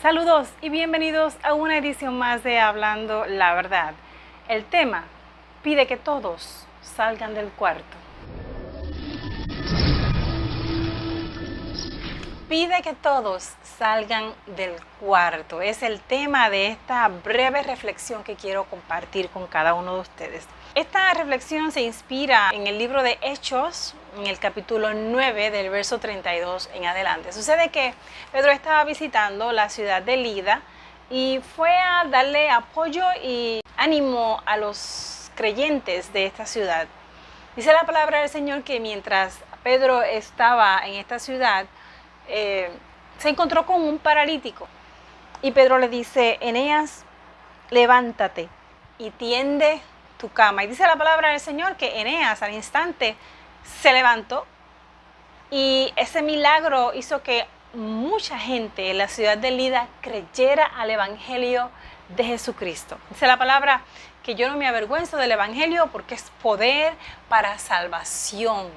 Saludos y bienvenidos a una edición más de Hablando la Verdad. El tema: pide que todos salgan del cuarto. Pide que todos salgan del cuarto. Es el tema de esta breve reflexión que quiero compartir con cada uno de ustedes. Esta reflexión se inspira en el libro de Hechos, en el capítulo 9, del verso 32 en adelante. Sucede que Pedro estaba visitando la ciudad de Lida y fue a darle apoyo y ánimo a los creyentes de esta ciudad. Dice la palabra del Señor que mientras Pedro estaba en esta ciudad, se encontró con un paralítico. Y Pedro le dice: Eneas, levántate y tiende tu cama. Y dice la palabra del Señor que Eneas al instante se levantó, y ese milagro hizo que mucha gente en la ciudad de Lida creyera al evangelio de Jesucristo. Dice la palabra que yo no me avergüenzo del evangelio porque es poder para salvación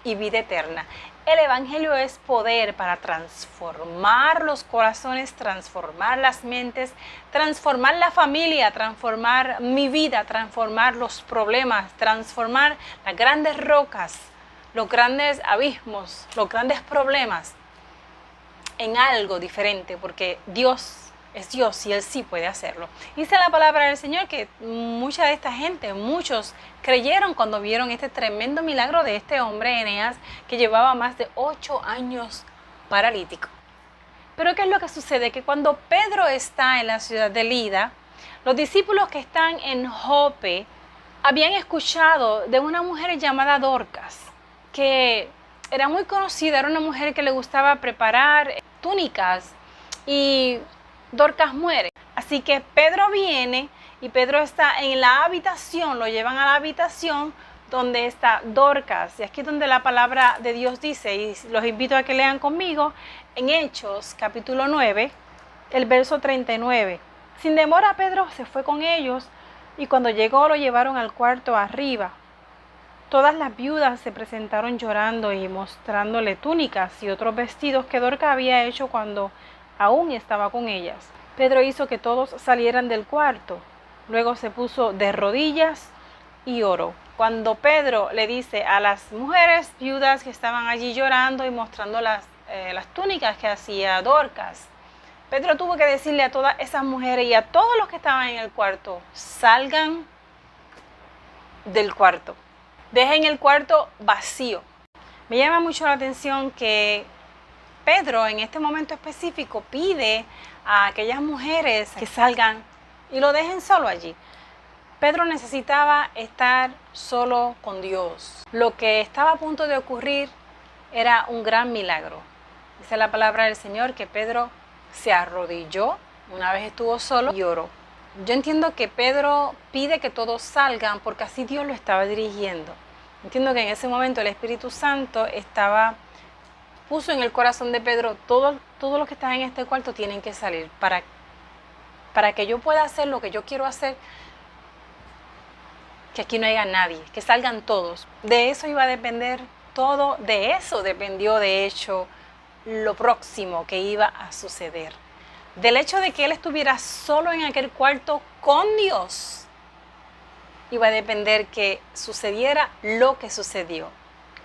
y vida eterna. El evangelio es poder para transformar los corazones, transformar las mentes, transformar la familia, transformar mi vida, transformar los problemas, transformar las grandes rocas, los grandes abismos, los grandes problemas en algo diferente, porque Dios es Dios y Él sí puede hacerlo. Dice la palabra del Señor que mucha de esta gente, muchos creyeron cuando vieron este tremendo milagro de este hombre, Eneas, que llevaba más de 8 años paralítico. Pero ¿qué es lo que sucede? Que cuando Pedro está en la ciudad de Lida, los discípulos que están en Jope habían escuchado de una mujer llamada Dorcas, que era muy conocida, era una mujer que le gustaba preparar túnicas, y Dorcas muere. Así que Pedro viene y Pedro está en la habitación, lo llevan a la habitación donde está Dorcas. Y aquí es donde la palabra de Dios dice, y los invito a que lean conmigo, en Hechos capítulo 9, el verso 39. Sin demora Pedro se fue con ellos, y cuando llegó lo llevaron al cuarto arriba. Todas las viudas se presentaron llorando y mostrándole túnicas y otros vestidos que Dorcas había hecho cuando aún estaba con ellas. Pedro hizo que todos salieran del cuarto. Luego se puso de rodillas y oró. Cuando Pedro le dice a las mujeres viudas que estaban allí llorando y mostrando las túnicas que hacía Dorcas, Pedro tuvo que decirle a todas esas mujeres y a todos los que estaban en el cuarto: salgan del cuarto. Dejen el cuarto vacío. Me llama mucho la atención que Pedro en este momento específico pide a aquellas mujeres que salgan y lo dejen solo allí. Pedro necesitaba estar solo con Dios. Lo que estaba a punto de ocurrir era un gran milagro. Dice la palabra del Señor que Pedro se arrodilló una vez estuvo solo y oró. Yo entiendo que Pedro pide que todos salgan porque así Dios lo estaba dirigiendo. Entiendo que en ese momento el Espíritu Santo puso en el corazón de Pedro: todos los que están en este cuarto tienen que salir para que yo pueda hacer lo que yo quiero hacer, que aquí no haya nadie, que salgan todos. De eso iba a depender todo, de eso dependió de hecho lo próximo que iba a suceder. Del hecho de que él estuviera solo en aquel cuarto con Dios, iba a depender que sucediera lo que sucedió.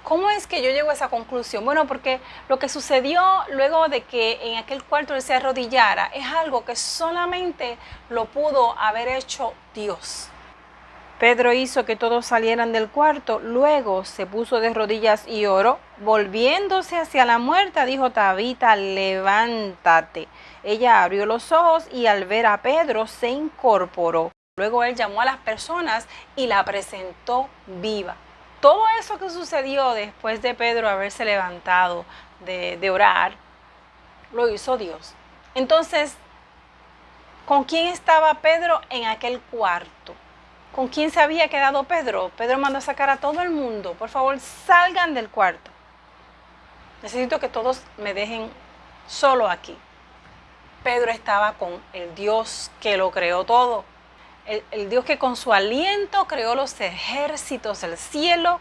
¿Cómo es que yo llego a esa conclusión? Bueno, porque lo que sucedió luego de que en aquel cuarto él se arrodillara es algo que solamente lo pudo haber hecho Dios. Pedro hizo que todos salieran del cuarto, luego se puso de rodillas y oró. Volviéndose hacia la muerta, dijo: Tabita, levántate. Ella abrió los ojos y al ver a Pedro se incorporó. Luego él llamó a las personas y la presentó viva. Todo eso que sucedió después de Pedro haberse levantado de orar, lo hizo Dios. Entonces, ¿con quién estaba Pedro en aquel cuarto? ¿Con quién se había quedado Pedro? Pedro mandó a sacar a todo el mundo: por favor, salgan del cuarto. Necesito que todos me dejen solo aquí. Pedro estaba con el Dios que lo creó todo. El Dios que con su aliento creó los ejércitos del cielo,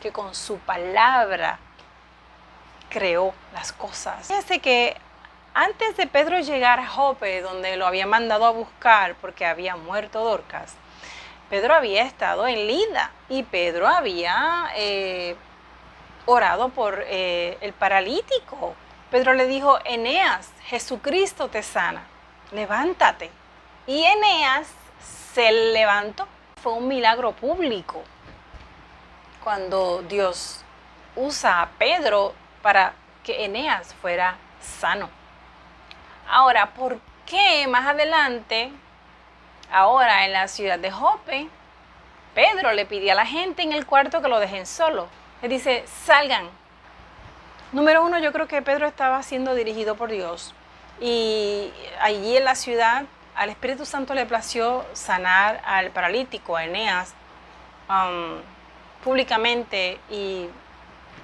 que con su palabra creó las cosas. Fíjense que Antes de Pedro llegar a Jope, donde lo había mandado a buscar porque había muerto Dorcas, Pedro había estado en Lida y Pedro había orado por el paralítico. Pedro le dijo: Eneas, Jesucristo te sana, levántate. Y Eneas se levantó. Fue un milagro público cuando Dios usa a Pedro para que Eneas fuera sano. Ahora, ¿por qué más adelante, ahora en la ciudad de Jope, Pedro le pide a la gente en el cuarto que lo dejen solo? Le dice: salgan. Número uno, yo creo que Pedro estaba siendo dirigido por Dios. Y allí en la ciudad, al Espíritu Santo le plació sanar al paralítico, a Eneas, públicamente. Y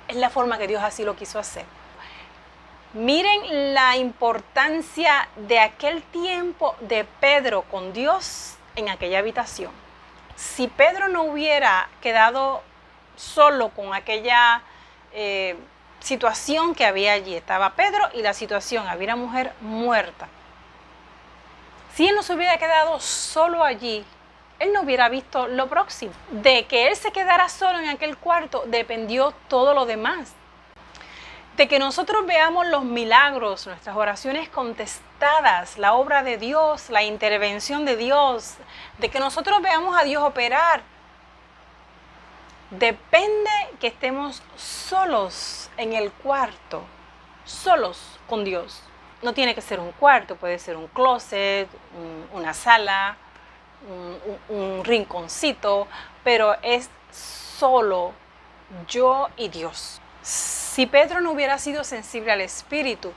es la forma que Dios así lo quiso hacer. Miren la importancia de aquel tiempo de Pedro con Dios en aquella habitación. Si Pedro no hubiera quedado solo con aquella situación que había allí, estaba Pedro y la situación, había una mujer muerta. Si él no se hubiera quedado solo allí, él no hubiera visto lo próximo. De que él se quedara solo en aquel cuarto dependió todo lo demás. De que nosotros veamos los milagros, nuestras oraciones contestadas, la obra de Dios, la intervención de Dios, de que nosotros veamos a Dios operar, depende que estemos solos en el cuarto, solos con Dios. No tiene que ser un cuarto, puede ser un closet, una sala, un rinconcito, pero es solo yo y Dios. Si Pedro no hubiera sido sensible al Espíritu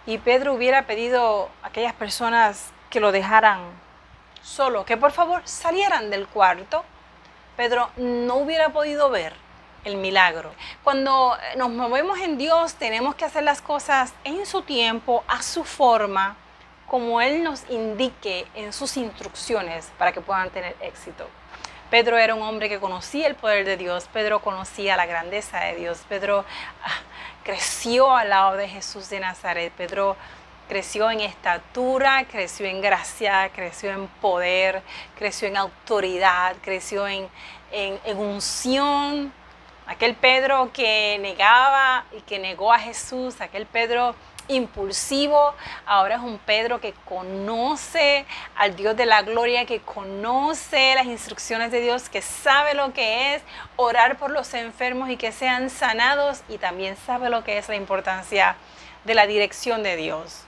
y Pedro hubiera pedido a aquellas personas que lo dejaran solo, que por favor salieran del cuarto, Pedro no hubiera podido ver el milagro. Cuando nos movemos en Dios, tenemos que hacer las cosas en su tiempo, a su forma, como Él nos indique en sus instrucciones para que puedan tener éxito. Pedro era un hombre que conocía el poder de Dios. Pedro conocía la grandeza de Dios. Pedro creció al lado de Jesús de Nazaret. Pedro creció en estatura, creció en gracia, creció en poder, creció en autoridad, creció en unción. Aquel Pedro que negaba y que negó a Jesús, aquel Pedro impulsivo, ahora es un Pedro que conoce al Dios de la gloria, que conoce las instrucciones de Dios, que sabe lo que es orar por los enfermos y que sean sanados, y también sabe lo que es la importancia de la dirección de Dios.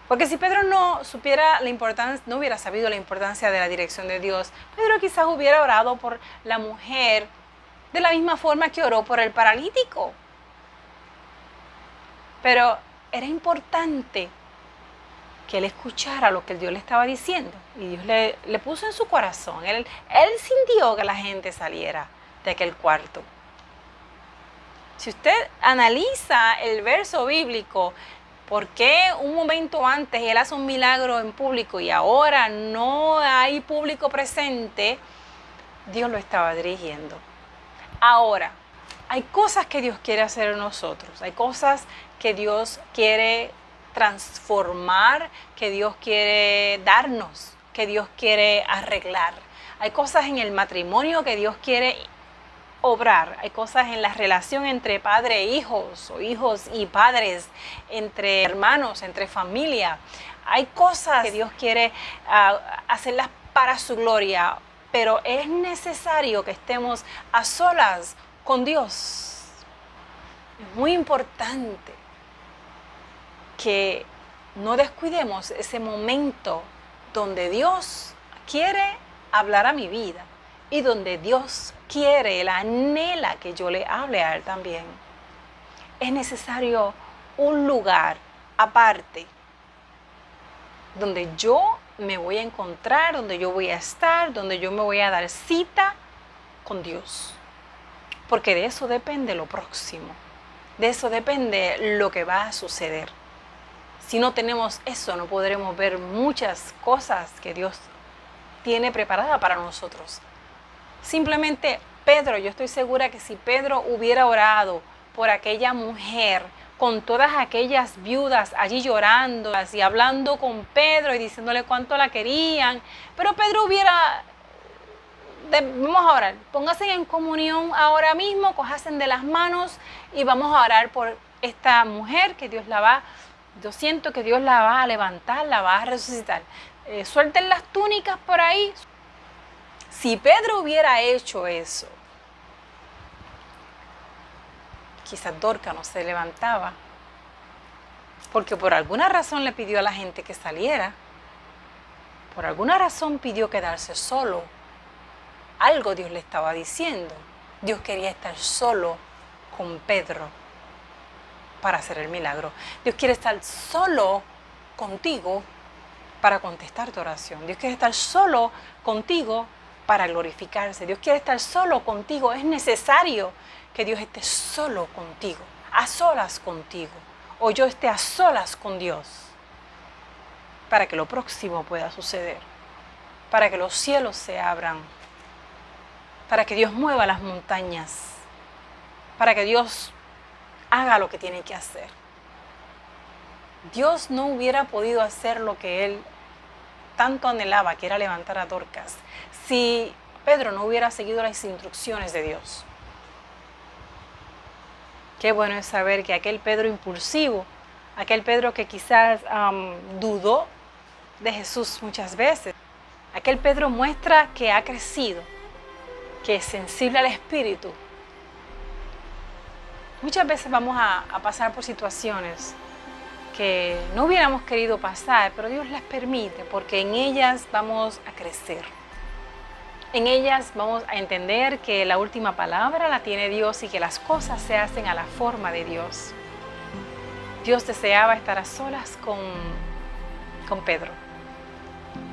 Porque si Pedro no supiera la importancia, no hubiera sabido la importancia de la dirección de Dios, Pedro quizás hubiera orado por la mujer de la misma forma que oró por el paralítico. Pero era importante que él escuchara lo que Dios le estaba diciendo. Y Dios le puso en su corazón. Él sintió que la gente saliera de aquel cuarto. Si usted analiza el verso bíblico, ¿por qué un momento antes él hace un milagro en público y ahora no hay público presente? Dios lo estaba dirigiendo. Ahora, hay cosas que Dios quiere hacer en nosotros, hay cosas que Dios quiere transformar, que Dios quiere darnos, que Dios quiere arreglar. Hay cosas en el matrimonio que Dios quiere obrar, hay cosas en la relación entre padre e hijos, o hijos y padres, entre hermanos, entre familia. Hay cosas que Dios quiere hacerlas para su gloria, pero es necesario que estemos a solas con Dios. Es muy importante que no descuidemos ese momento donde Dios quiere hablar a mi vida y donde Dios quiere, Él anhela que yo le hable a Él también. Es necesario un lugar aparte donde yo me voy a encontrar, donde yo voy a estar, donde yo me voy a dar cita con Dios. Porque de eso depende lo próximo. De eso depende lo que va a suceder. Si no tenemos eso, no podremos ver muchas cosas que Dios tiene preparada para nosotros. Simplemente Pedro, yo estoy segura que si Pedro hubiera orado por aquella mujer, con todas aquellas viudas allí llorando y hablando con Pedro y diciéndole cuánto la querían. Pero Pedro vamos a orar, pónganse en comunión ahora mismo, cójanse de las manos y vamos a orar por esta mujer que yo siento que Dios la va a levantar, la va a resucitar. Suelten las túnicas por ahí. Si Pedro hubiera hecho eso, quizás Dorcas no se levantaba, porque por alguna razón le pidió a la gente que saliera, por alguna razón pidió quedarse solo. Algo Dios le estaba diciendo. Dios quería estar solo con Pedro para hacer el milagro. Dios quiere estar solo contigo para contestar tu oración. Dios quiere estar solo contigo para glorificarse. Dios quiere estar solo contigo. Es necesario que Dios esté solo contigo, a solas contigo, o yo esté a solas con Dios, para que lo próximo pueda suceder, para que los cielos se abran, para que Dios mueva las montañas, para que Dios haga lo que tiene que hacer. Dios no hubiera podido hacer lo que Él tanto anhelaba, que era levantar a Dorcas, si Pedro no hubiera seguido las instrucciones de Dios. Qué bueno es saber que aquel Pedro impulsivo, aquel Pedro que quizás dudó de Jesús muchas veces, aquel Pedro muestra que ha crecido, que es sensible al Espíritu. Muchas veces vamos a pasar por situaciones que no hubiéramos querido pasar, pero Dios las permite porque en ellas vamos a crecer. En ellas vamos a entender que la última palabra la tiene Dios y que las cosas se hacen a la forma de Dios. Dios deseaba estar a solas con Pedro,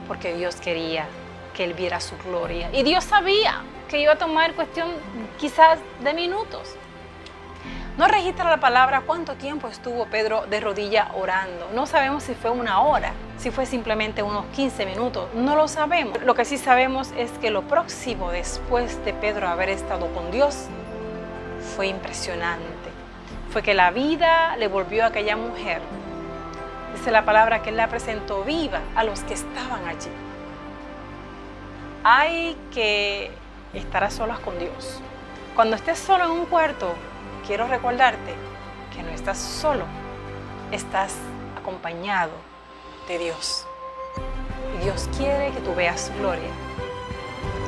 porque Dios quería que él viera su gloria. Y Dios sabía que iba a tomar cuestión quizás de minutos. No registra la palabra cuánto tiempo estuvo Pedro de rodilla orando. No sabemos si fue una hora, si fue simplemente unos 15 minutos. No lo sabemos. Lo que sí sabemos es que lo próximo después de Pedro haber estado con Dios fue impresionante. Fue que la vida le volvió a aquella mujer. Dice la palabra que él la presentó viva a los que estaban allí. Hay que estar a solas con Dios. Cuando estés solo en un cuarto, quiero recordarte que no estás solo, estás acompañado de Dios. Y Dios quiere que tú veas su gloria.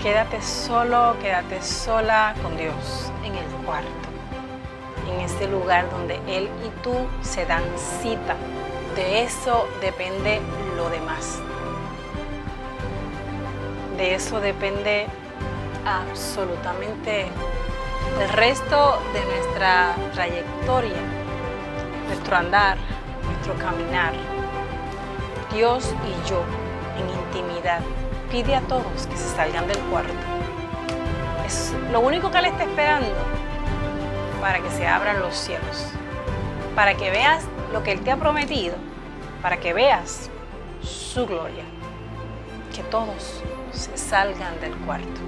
Quédate solo, quédate sola con Dios en el cuarto, en ese lugar donde Él y tú se dan cita. De eso depende lo demás. De eso depende absolutamente el resto de nuestra trayectoria, nuestro andar, nuestro caminar. Dios y yo, en intimidad, pide a todos que se salgan del cuarto. Es lo único que Él está esperando para que se abran los cielos, para que veas lo que Él te ha prometido, para que veas su gloria. Que todos se salgan del cuarto.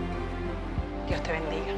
Dios te bendiga.